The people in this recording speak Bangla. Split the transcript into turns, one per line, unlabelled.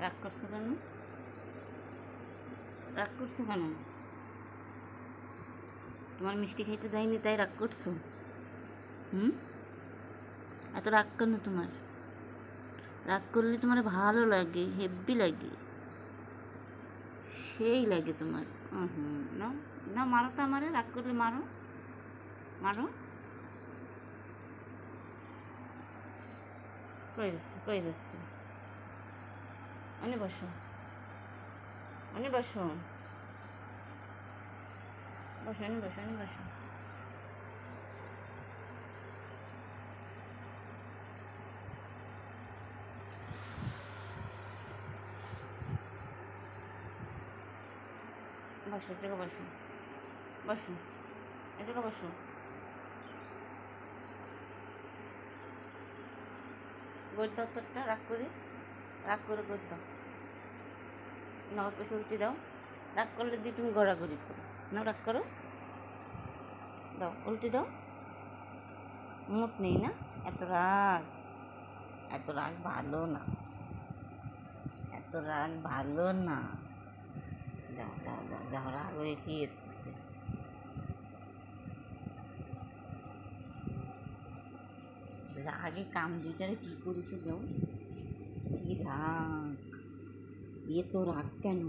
রাগ করছো কেন? রাগ করছো কেন? তোমার মিষ্টি খাইতে দেয়নি তাই রাগ করছো? হুম? এত রাগ কেন তোমার? রাগ করলে তোমার ভালো লাগে, হেব্বি লাগে, সেই লাগে তোমার। হুম, না না, মারো তো আমারে, রাগ করলে মারো, মারো। কই যাচ্ছে, কই যাচ্ছে? অনে বসো, অনে বসো, বসো, অনে বসো, অনে বসো। বসো, এ জায়গা বসো, বসো, এ জায়গা বসো। গোদ দাও তোরটা, রাগ করে, রাগ করে গোদ দাও। নগদ পাশে উল্টে দাও। রাগ করলে দিয়ে তুমি গড়াগড়ি করো না, রাগ করো, দাও উল্টে দাও। মুড নেই না? এত রাগ, এত রাগ ভালো না, এত রাগ ভালো না। দাও দাও দাও দাও, রাগ হয়ে কি এসতেছে? রাগে কাম দুইটারে কি করেছে যাও? কি রাগ, এ তো রাগ কেন?